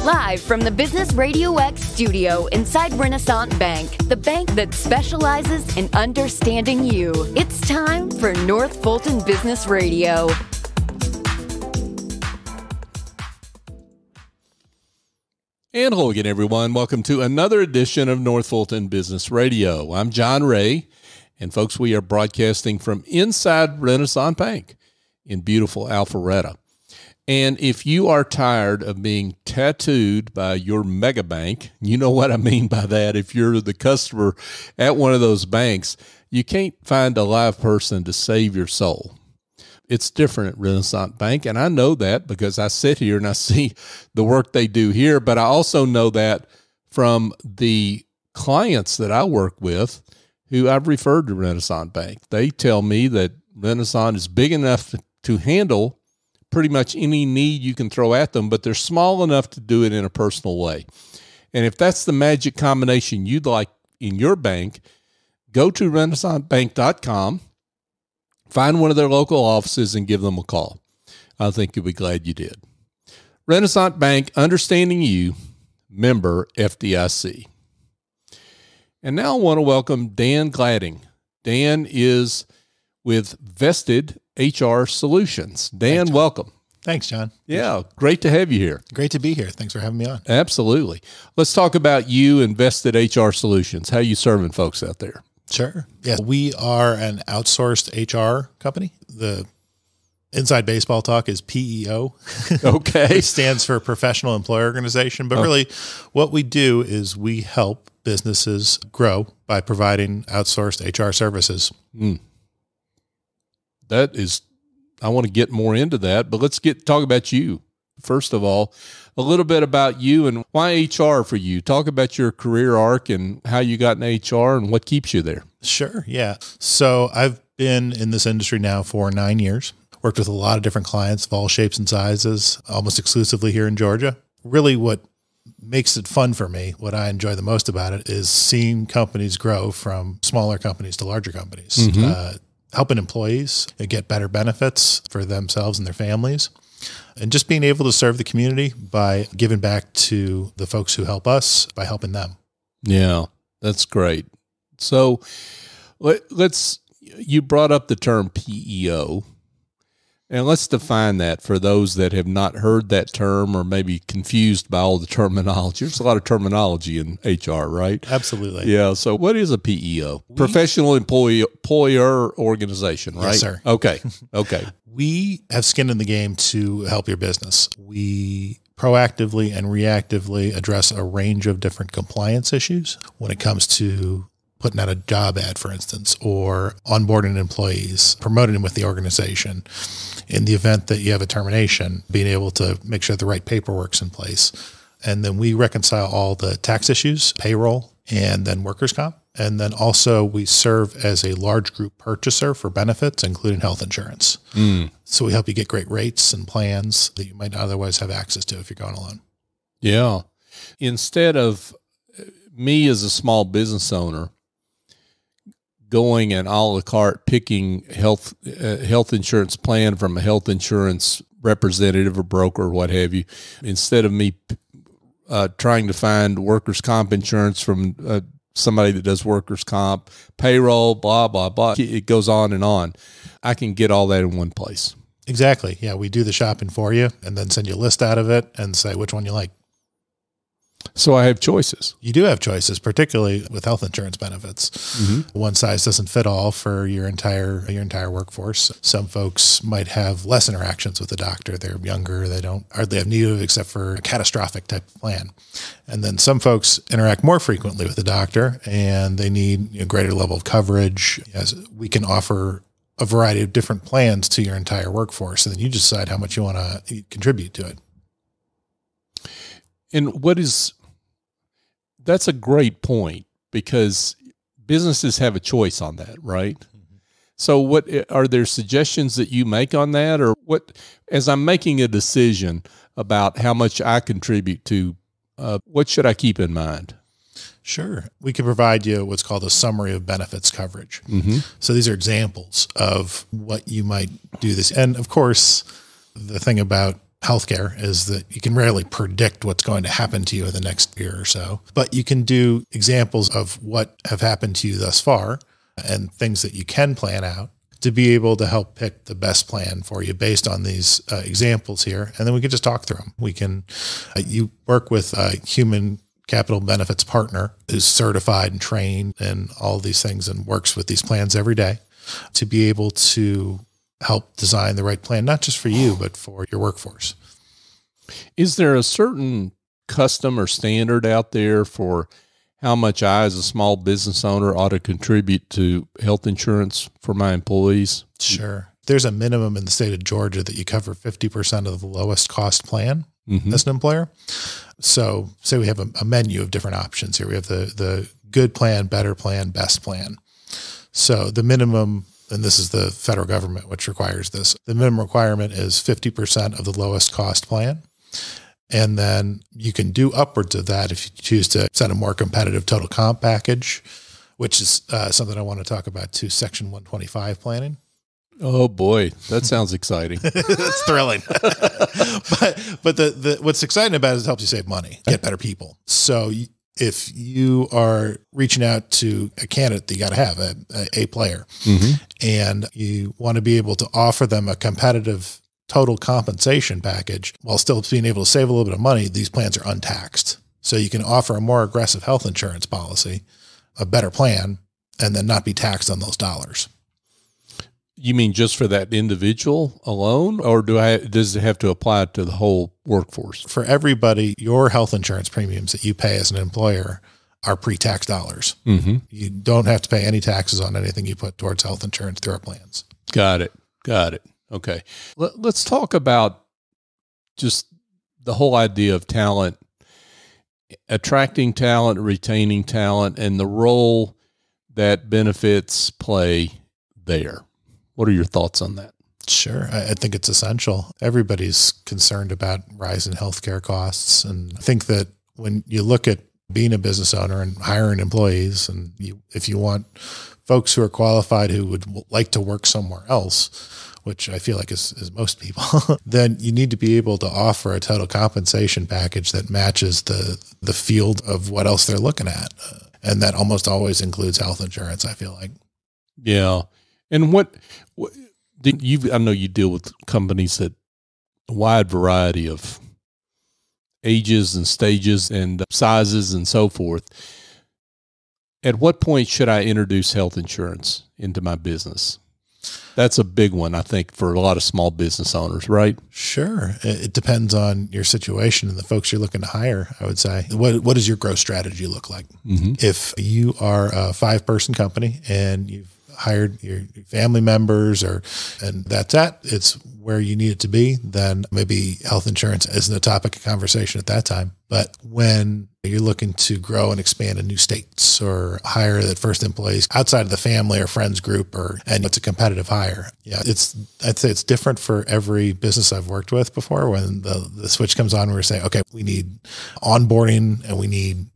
Live from the Business Radio X studio inside Renaissance Bank, the bank that specializes in understanding you. It's time for North Fulton Business Radio. And hello again, everyone. Welcome to another edition of North Fulton Business Radio. I'm John Ray, and folks, we are broadcasting from inside Renaissance Bank in beautiful Alpharetta. And if you are tired of being tattooed by your mega bank, you know what I mean by that. If you're the customer at one of those banks, you can't find a live person to save your soul. It's different at Renaissance Bank, and I know that because I sit here and I see the work they do here, but I also know that from the clients that I work with who I've referred to Renaissance Bank. They tell me that Renaissance is big enough to handle pretty much any need you can throw at them, but they're small enough to do it in a personal way. And if that's the magic combination you'd like in your bank, go to renaissancebank.com, find one of their local offices, and give them a call. I think you'll be glad you did. Renaissance Bank, understanding you, member FDIC. And now I want to welcome Dan Gladding. Dan is with Vested HR Solutions. Dan, welcome. Thanks, John. Yeah, great to have you here. Great to be here. Thanks for having me on. Absolutely. Let's talk about you and Vested HR Solutions. How you serving folks out there? Sure. Yeah, we are an outsourced HR company. The inside baseball talk is PEO. Okay. It stands for Professional Employer Organization. But really what we do is we help businesses grow by providing outsourced HR services. That is, I want to get more into that, but let's talk about you. First of all, a little bit about you and why HR for you. Talk about your career arc and how you got in HR and what keeps you there. Sure. Yeah. So I've been in this industry now for 9 years, worked with a lot of different clients of all shapes and sizes, almost exclusively here in Georgia. Really what makes it fun for me, what I enjoy the most about it, is seeing companies grow from smaller companies to larger companies. Helping employees get better benefits for themselves and their families, and just being able to serve the community by giving back to the folks who help us by helping them. Yeah, that's great. So you brought up the term PEO, and let's define that for those that have not heard that term or maybe confused by all the terminology. There's a lot of terminology in HR, right? Absolutely. Yeah. So what is a PEO? Professional Employer Organization, right? Yes, sir. Okay. Okay. We have skin in the game to help your business. We proactively and reactively address a range of different compliance issues when it comes to putting out a job ad, for instance, or onboarding employees, promoting them with the organization. In the event that you have a termination, being able to make sure the right paperwork's in place. And then we reconcile all the tax issues, payroll, and then workers' comp. And then also we serve as a large group purchaser for benefits, including health insurance. So we help you get great rates and plans that you might not otherwise have access to if you're going alone. Yeah. Instead of me as a small business owner going and a la carte picking health insurance plan from a health insurance representative or broker or what have you, instead of me trying to find workers' comp insurance from somebody that does workers' comp, payroll, blah, blah, blah. It goes on and on. I can get all that in one place. Exactly. Yeah, we do the shopping for you and then send you a list out of it and say which one you like. So I have choices. You do have choices, particularly with health insurance benefits. One size doesn't fit all for your entire workforce. Some folks might have less interactions with the doctor. They're younger. They don't hardly have need of it except for a catastrophic type of plan. And then some folks interact more frequently with the doctor and they need a greater level of coverage. As we can offer a variety of different plans to your entire workforce, and then you decide how much you want to contribute to it. And that's a great point because businesses have a choice on that, right? So what are there suggestions that you make on that, or what, as I'm making a decision about how much I contribute to, what should I keep in mind? Sure. We can provide you what's called a summary of benefits coverage. So these are examples of what you might do this. And of course, the thing about healthcare is that you can rarely predict what's going to happen to you in the next year or so, but you can do examples of what have happened to you thus far and things that you can plan out to be able to help pick the best plan for you based on these examples here. And then we can just talk through them. We can, you work with a human capital benefits partner who's certified and trained and all these things and works with these plans every day to be able to help design the right plan, not just for you, but for your workforce. Is there a certain custom or standard out there for how much I, as a small business owner, ought to contribute to health insurance for my employees? Sure. There's a minimum in the state of Georgia that you cover 50% of the lowest cost plan as an employer. So say we have a menu of different options here. We have the good plan, better plan, best plan. So the minimum, and this is the federal government, which requires this, the minimum requirement is 50% of the lowest cost plan. And then you can do upwards of that if you choose to set a more competitive total comp package, which is something I want to talk about too, Section 125 planning. Oh boy, that sounds exciting. It's thrilling. but the what's exciting about it is it helps you save money, get better people. So if you are reaching out to a candidate that you got to have, a player, and you want to be able to offer them a competitive total compensation package while still being able to save a little bit of money, these plans are untaxed. So you can offer a more aggressive health insurance policy, a better plan, and then not be taxed on those dollars. You mean just for that individual alone, or does it have to apply to the whole workforce? For everybody, your health insurance premiums that you pay as an employer are pre-tax dollars. You don't have to pay any taxes on anything you put towards health insurance through our plans. Got it. Okay. Let's talk about just the whole idea of talent, attracting talent, retaining talent, and the role that benefits play there. What are your thoughts on that? Sure. I think it's essential. Everybody's concerned about rising healthcare costs. And I think that when you look at being a business owner and hiring employees, and if you want folks who are qualified who would like to work somewhere else, which I feel like is most people, then you need to be able to offer a total compensation package that matches the field of what else they're looking at. And that almost always includes health insurance, I feel like. Yeah. And what I know you deal with companies that a wide variety of ages and stages and sizes and so forth. At what point should I introduce health insurance into my business? That's a big one, I think, for a lot of small business owners, right? Sure. It depends on your situation and the folks you're looking to hire, I would say. What does your growth strategy look like? If you are a 5-person company and you've hired your family members and that's it's where you need it to be, then maybe health insurance isn't a topic of conversation at that time. But when you're looking to grow and expand in new states or hire that first employees outside of the family or friends group, and it's a competitive hire. Yeah, I'd say it's different for every business I've worked with before. When the switch comes on, we're saying, okay, we need onboarding and we need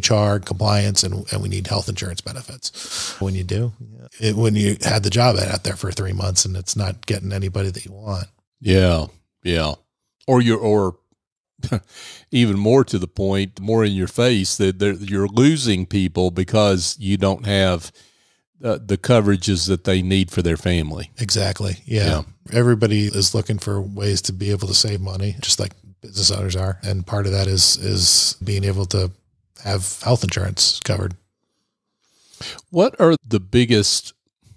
HR compliance and we need health insurance benefits. When you do, when you had the job out there for 3 months and it's not getting anybody that you want. Yeah. Or even more to the point, more in your face, that you're losing people because you don't have the coverages that they need for their family. Exactly. Yeah. Everybody is looking for ways to be able to save money, just like business owners are. And part of that is being able to have health insurance covered. What are the biggest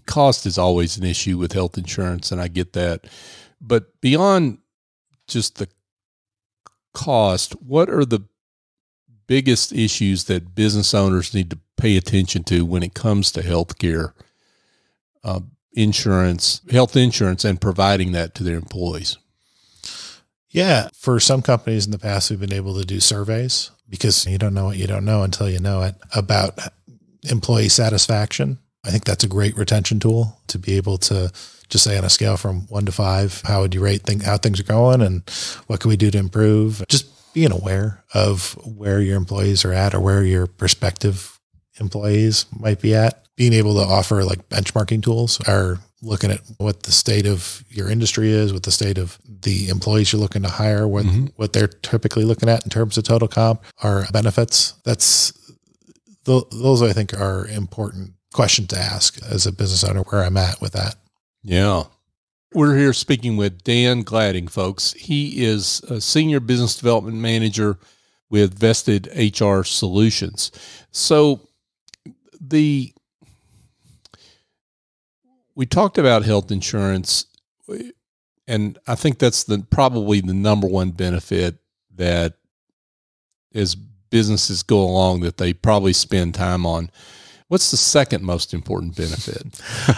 cost is always an issue with health insurance, and I get that. But beyond just the cost, what are the biggest issues that business owners need to pay attention to when it comes to healthcare, insurance, health insurance, and providing that to their employees? Yeah. For some companies in the past, we've been able to do surveys because you don't know what you don't know until you know it about employee satisfaction. I think that's a great retention tool to be able to just say on a scale from 1 to 5, how would you rate how things are going and what can we do to improve? Just being aware of where your employees are at or where your prospective employees might be at. Being able to offer like benchmarking tools. Our looking at what the state of your industry is, what the state of the employees you're looking to hire, what they're typically looking at in terms of total comp, our benefits. Those I think are important questions to ask as a business owner, where I'm at with that. Yeah. We're here speaking with Dan Gladding, folks. He is a senior business development manager with Vested HR Solutions. So we talked about health insurance, and I think that's probably the number one benefit that as businesses go along that they probably spend time on. What's the second most important benefit?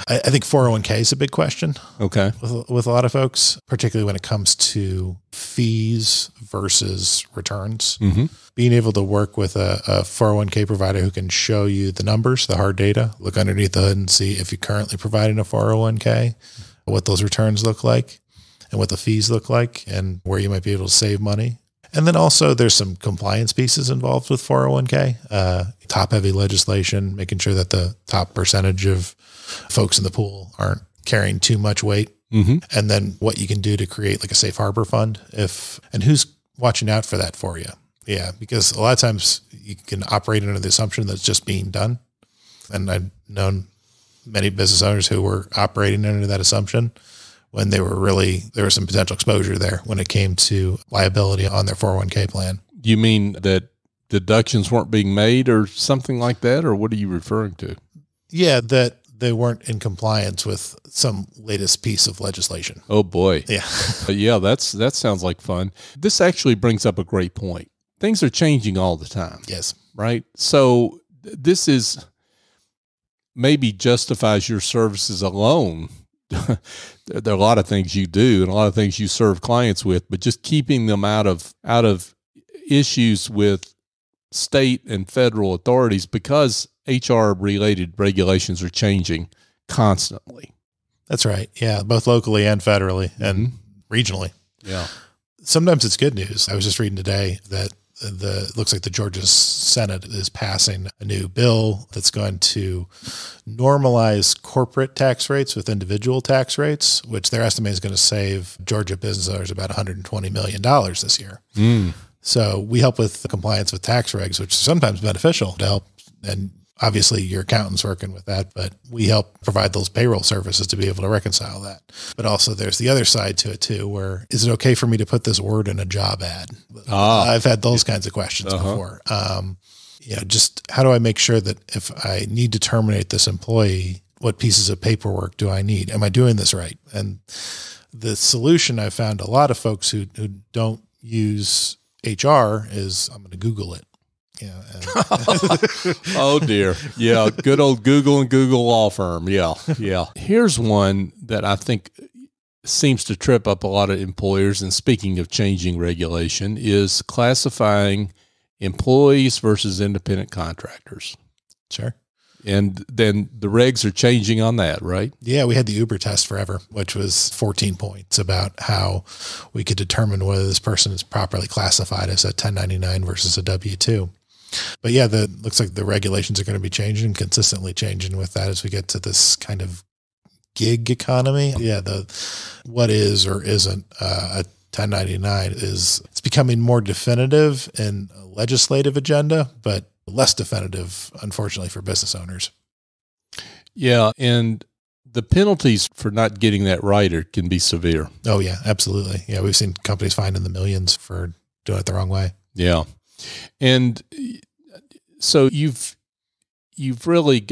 I think 401k is a big question. Okay. With a lot of folks, particularly when it comes to fees versus returns. Mm-hmm. Being able to work with a 401k provider who can show you the numbers, the hard data, look underneath the hood and see if you're currently providing a 401k, what those returns look like and what the fees look like and where you might be able to save money. And then also there's some compliance pieces involved with 401k, top heavy legislation, making sure that the top percentage of folks in the pool aren't carrying too much weight. Mm-hmm. And then what you can do to create like a safe harbor fund and who's watching out for that for you. Yeah. Because a lot of times you can operate under the assumption that's just being done. And I've known many business owners who were operating under that assumption when there was some potential exposure there when it came to liability on their 401k plan. You mean that deductions weren't being made or something like that? Or what are you referring to? Yeah, that they weren't in compliance with some latest piece of legislation. Oh boy. Yeah. Yeah, that sounds like fun. This actually brings up a great point. Things are changing all the time. Yes. Right? So this is maybe justifies your services alone. There are a lot of things you do and a lot of things you serve clients with, but just keeping them out of issues with state and federal authorities because HR related regulations are changing constantly. That's right. Yeah. Both locally and federally and regionally. Yeah. Sometimes it's good news. I was just reading today that looks like the Georgia Senate is passing a new bill that's going to normalize corporate tax rates with individual tax rates, which they're estimating is going to save Georgia business owners about $120 million this year. Mm. So we help with the compliance with tax regs, which is sometimes beneficial to help. And obviously your accountant's working with that, but we help provide those payroll services to be able to reconcile that. But also there's the other side to it too, where is it okay for me to put this word in a job ad? I've had those kinds of questions before. Just how do I make sure that if I need to terminate this employee, what pieces of paperwork do I need? Am I doing this right? And the solution I found a lot of folks who don't use HR is I'm going to Google it. Yeah. Oh dear. Yeah. Good old Google and Google law firm. Yeah. Yeah. Here's one that I think seems to trip up a lot of employers. And speaking of changing regulation is classifying employees versus independent contractors. Sure. And then the regs are changing on that, right? Yeah, we had the Uber test forever, which was 14 points about how we could determine whether this person is properly classified as a 1099 versus a W-2. But yeah, looks like the regulations are going to be changing, consistently changing with that as we get to this kind of gig economy. Yeah, what is or isn't a 1099 it's becoming more definitive in a legislative agenda, but less definitive, unfortunately, for business owners. Yeah, and the penalties for not getting that right can be severe. Oh, yeah, absolutely. Yeah, we've seen companies fined in the millions for doing it the wrong way. Yeah. And so you really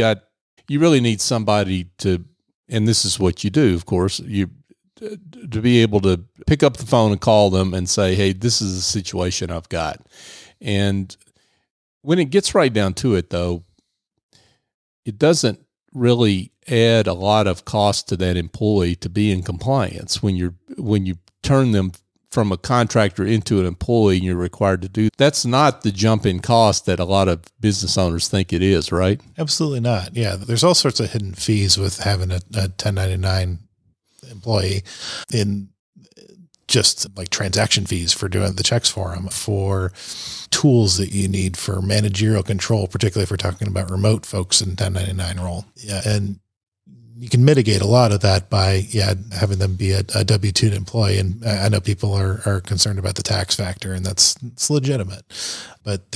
need somebody to, and this is what you do, of course, to be able to pick up the phone and call them and say, hey, this is a situation I've got. And when it gets right down to it, though, it doesn't really add a lot of cost to that employee to be in compliance when you turn them from a contractor into an employee and you're required to do. That's not the jump in cost that a lot of business owners think it is, right? Absolutely not. Yeah, there's all sorts of hidden fees with having a 1099 employee in just like transaction fees for doing the checks for them, for tools that you need for managerial control, particularly if we're talking about remote folks in 1099 role. Yeah. And you can mitigate a lot of that by, having them be a W-2 employee. And I know people are concerned about the tax factor, and it's legitimate. But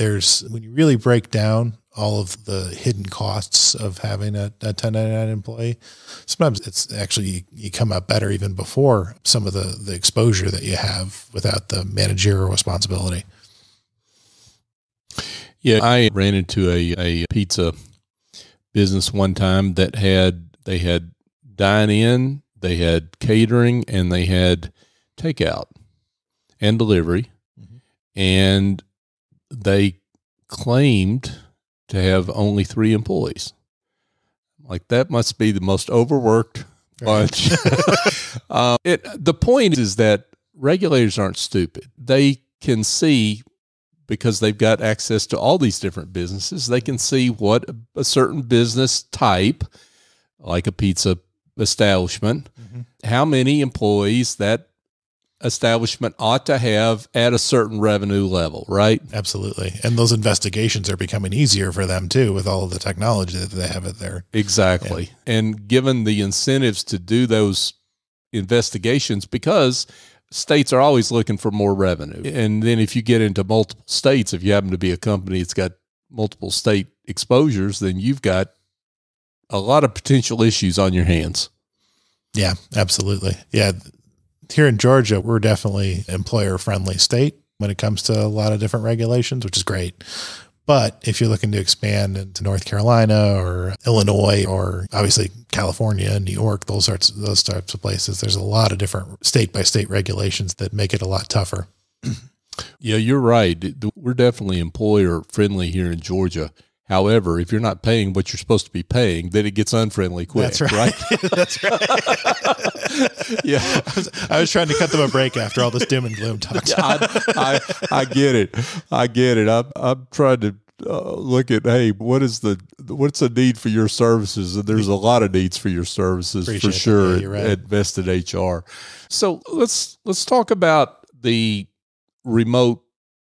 when you really break down all of the hidden costs of having a 1099 employee, sometimes it's actually, you come out better even before some of the exposure that you have without the managerial responsibility. Yeah, I ran into a pizza business one time that they had dine-in, they had catering, and they had takeout and delivery. Mm-hmm. And they claimed to have only 3 employees. Like, that must be the most overworked bunch. The point is that regulators aren't stupid. They can see, because they've got access to all these different businesses, they can see what a certain business type, like a pizza establishment, mm-hmm. how many employees that establishment ought to have at a certain revenue level, right? Absolutely. And those investigations are becoming easier for them too, with all of the technology that they have at there. Exactly. Yeah. And given the incentives to do those investigations, because states are always looking for more revenue. And then if you get into multiple states, if you happen to be a company that's got multiple state exposures, then you've got a lot of potential issues on your hands. Yeah, absolutely. Yeah. Here in Georgia, we're definitely employer-friendly state when it comes to a lot of different regulations, which is great. But if you're looking to expand into North Carolina or Illinois or obviously California and New York, those types of places, there's a lot of different state-by-state regulations that make it a lot tougher. Yeah, you're right. We're definitely employer-friendly here in Georgia. However, if you're not paying what you're supposed to be paying, then it gets unfriendly quick. That's right. That's right. Yeah, I was trying to cut them a break after all this doom and gloom talk. I get it. I'm trying to look at, hey, what's the need for your services? And there's a lot of needs for your services. Appreciate for sure. Yeah, right. At Vested HR. So let's talk about the remote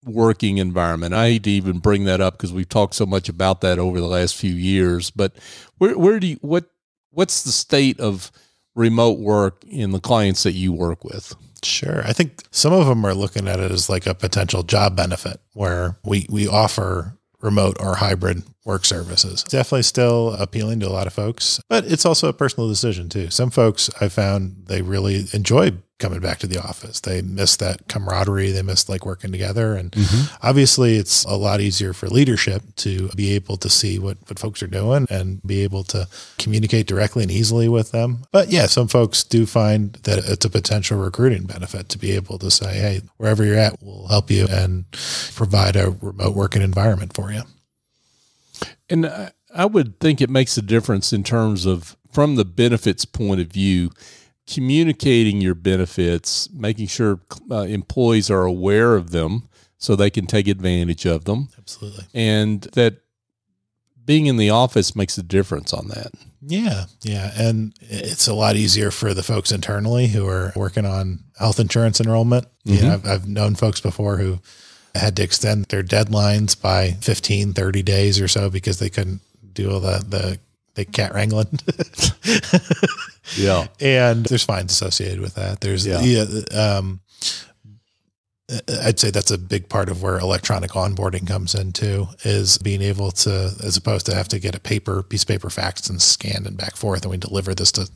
working environment. I hate to even bring that up because we've talked so much about that over the last few years, but what's the state of remote work in the clients that you work with? Sure. I think some of them are looking at it as like a potential job benefit where we offer remote or hybrid work services. Definitely still appealing to a lot of folks, but it's also a personal decision too. Some folks I found they really enjoy coming back to the office. They miss that camaraderie. They miss like working together. And obviously it's a lot easier for leadership to be able to see what folks are doing and be able to communicate directly and easily with them. But yeah, some folks do find that it's a potential recruiting benefit to be able to say, hey, wherever you're at, we'll help you and provide a remote working environment for you. And I would think it makes a difference in terms of, from the benefits point of view, communicating your benefits, making sure employees are aware of them so they can take advantage of them. Absolutely. And that being in the office makes a difference on that. Yeah. Yeah. And it's a lot easier for the folks internally who are working on health insurance enrollment. Mm-hmm. You know, I've known folks before who had to extend their deadlines by 15, 30 days or so because they couldn't do all the cat wrangling. Yeah. And there's fines associated with that. I'd say that's a big part of where electronic onboarding comes in too, is being able to, as opposed to have to get a piece of paper faxed and scanned and back forth, and we deliver this to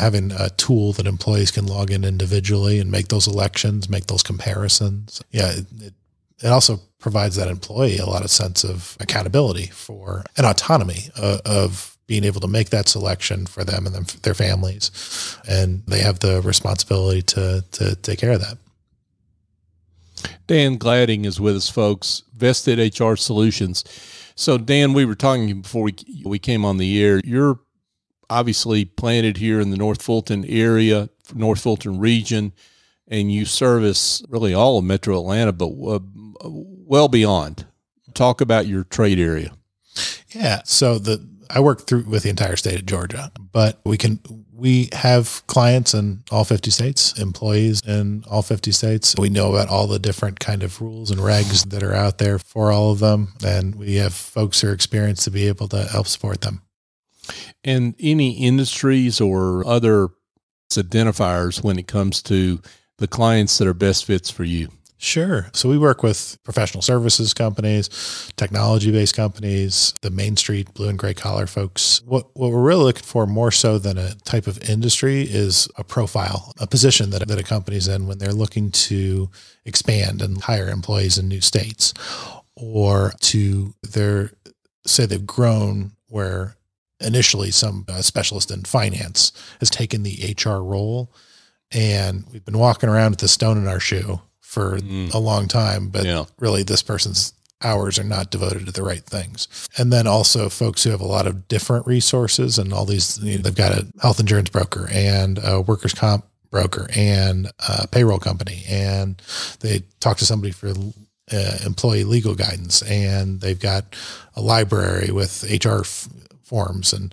having a tool that employees can log in individually and make those elections, make those comparisons. Yeah. It also provides that employee a lot of sense of accountability for and autonomy of being able to make that selection for them and their families. And they have the responsibility to take care of that. Dan Gladding is with us, folks, Vested HR Solutions. So Dan, we were talking before we came on the air. You're obviously planted here in the North Fulton area, North Fulton region, and you service really all of Metro Atlanta, but well beyond. Talk about your trade area. Yeah. So I work with the entire state of Georgia, but we have clients in all 50 states, employees in all 50 states. We know about all the different kind of rules and regs that are out there for all of them. And we have folks who are experienced to be able to help support them. And any industries or other identifiers when it comes to the clients that are best fits for you? Sure. So we work with professional services companies, technology-based companies, the Main Street blue and gray collar folks. What we're really looking for more so than a type of industry is a profile, a position that a company's in when they're looking to expand and hire employees in new states, or say they've grown where initially some specialist in finance has taken the HR role, and we've been walking around with the stone in our shoe for a long time, but really this person's hours are not devoted to the right things. And then also folks who have a lot of different resources and all these, they've got a health insurance broker and a workers' comp broker and a payroll company, and they talk to somebody for employee legal guidance, and they've got a library with HR forms, and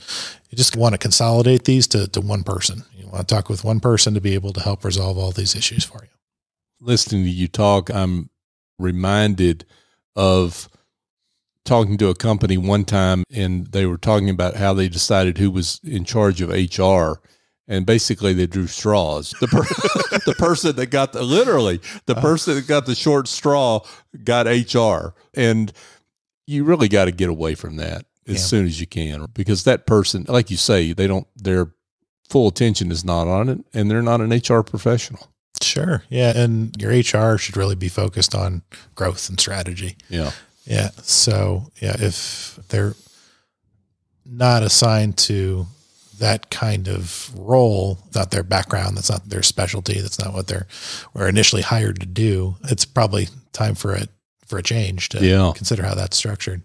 you just want to consolidate these to one person. You want to talk with one person to be able to help resolve all these issues for you. Listening to you talk, I'm reminded of talking to a company one time, and they were talking about how they decided who was in charge of HR. And basically they drew straws. The person that got the person that got the short straw got HR. And you really got to get away from that as soon as you can, because that person, like you say, their full attention is not on it, and they're not an HR professional. Sure. Yeah. And your HR should really be focused on growth and strategy. Yeah. Yeah. So if they're not assigned to that kind of role, not their background, that's not their specialty, that's not what they were initially hired to do, it's probably time for a change to consider how that's structured.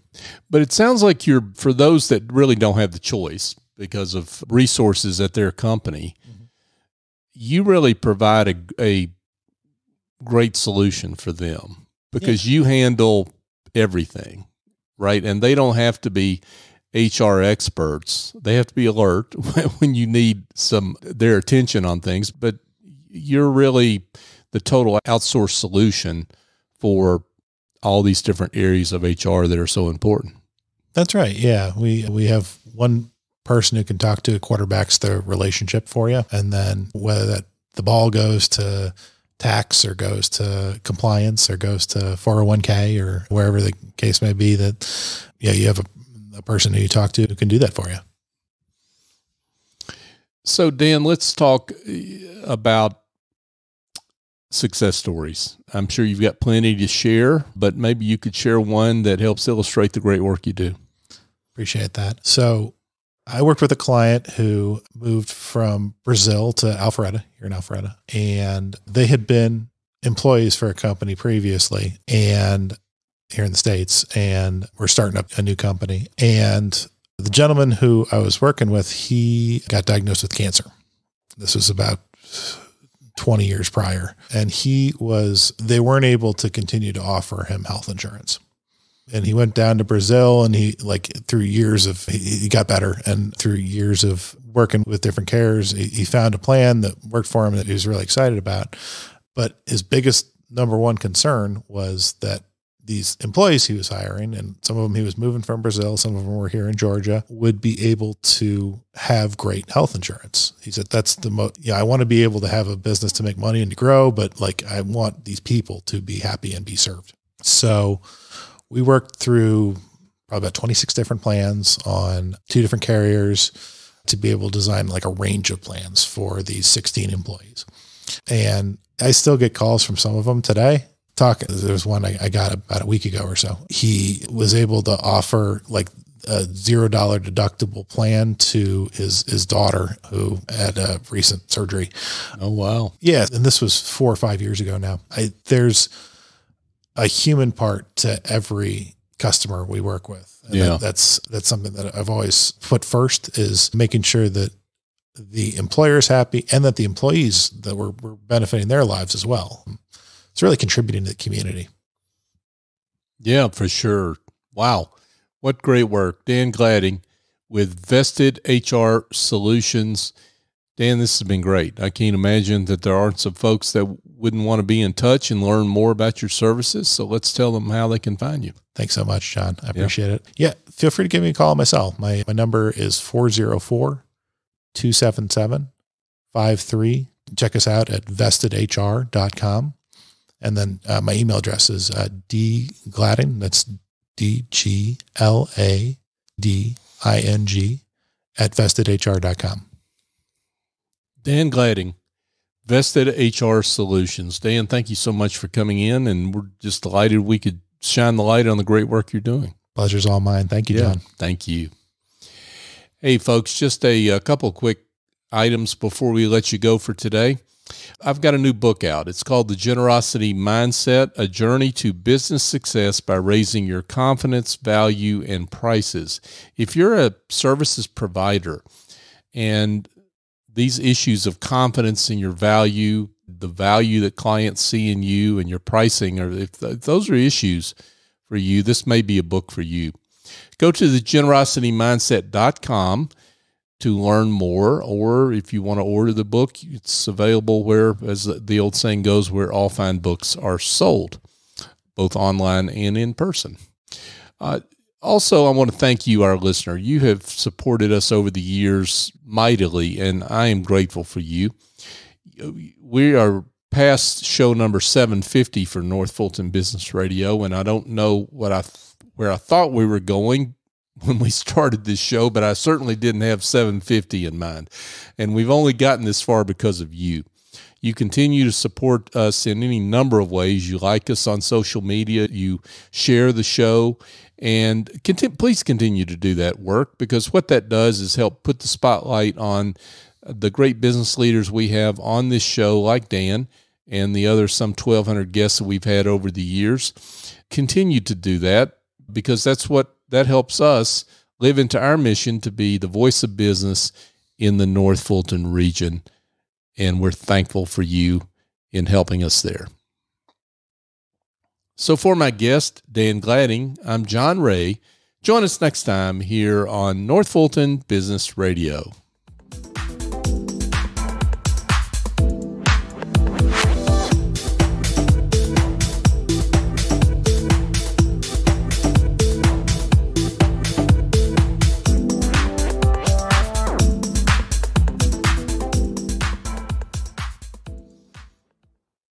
But it sounds like for those that really don't have the choice because of resources at their company, you really provide a great solution for them, because you handle everything, right? And they don't have to be HR experts. They have to be alert when you need their attention on things, but you're really the total outsourced solution for all these different areas of HR that are so important. That's right. Yeah. We have one person who can talk to quarterbacks the relationship for you. And then whether the ball goes to tax or goes to compliance or goes to 401k or wherever the case may be, that you have a person who you talk to who can do that for you. So Dan, let's talk about success stories. I'm sure you've got plenty to share, but maybe you could share one that helps illustrate the great work you do. Appreciate that. So I worked with a client who moved from Brazil to Alpharetta, here in Alpharetta, and they had been employees for a company previously and here in the States, and we're starting up a new company. And the gentleman who I was working with, he got diagnosed with cancer. This was about 20 years prior. And they weren't able to continue to offer him health insurance. And he went down to Brazil, and he got better. And through years of working with different carriers, he found a plan that worked for him that he was really excited about. But his biggest number one concern was that these employees he was hiring, and some of them he was moving from Brazil, some of them were here in Georgia, would be able to have great health insurance. He said, that's I want to be able to have a business to make money and to grow, but I want these people to be happy and be served. So we worked through probably about 26 different plans on 2 different carriers to be able to design a range of plans for these 16 employees. And I still get calls from some of them today. There's one I got about a week ago or so. He was able to offer a $0 deductible plan to his daughter who had a recent surgery. Oh, wow. Yeah. And this was 4 or 5 years ago now. There's a human part to every customer we work with. And that's something that I've always put first, is making sure that the employer is happy and that the employees that we're benefiting their lives as well. It's really contributing to the community. Yeah, for sure. Wow. What great work. Dan Gladding with Vested HR Solutions. Dan, this has been great. I can't imagine that there aren't some folks that wouldn't want to be in touch and learn more about your services. So let's tell them how they can find you. Thanks so much, John. I appreciate it. Yeah. Feel free to give me a call on my cell. My number is 404-277-53. Check us out at vestedhr.com. And then my email address is dglading. That's DGLADING at vestedhr.com. Dan Glading, Vested HR Solutions. Dan, thank you so much for coming in, and we're just delighted we could shine the light on the great work you're doing. Pleasure's all mine. Thank you, John. Thank you. Hey, folks, just a couple quick items before we let you go for today. I've got a new book out. It's called The Generosity Mindset, A Journey to Business Success by Raising Your Confidence, Value, and Prices. If you're a services provider and these issues of confidence in your value, the value that clients see in you and your pricing, or if those are issues for you, this may be a book for you. Go to thegenerositymindset.com to learn more, or if you want to order the book, it's available where, as the old saying goes, where all fine books are sold, both online and in person. Also, I want to thank you, our listener. You have supported us over the years mightily, and I am grateful for you. We are past show number 750 for North Fulton Business Radio, and I don't know where I thought we were going when we started this show, but I certainly didn't have 750 in mind. And we've only gotten this far because of you. You continue to support us in any number of ways. You like us on social media, you share the show, and please continue to do that work, because what that does is help put the spotlight on the great business leaders we have on this show, like Dan and the other some 1,200 guests that we've had over the years. Continue to do that, because that helps us live into our mission to be the voice of business in the North Fulton region. And we're thankful for you in helping us there. So for my guest, Dan Glading, I'm John Ray. Join us next time here on North Fulton Business Radio.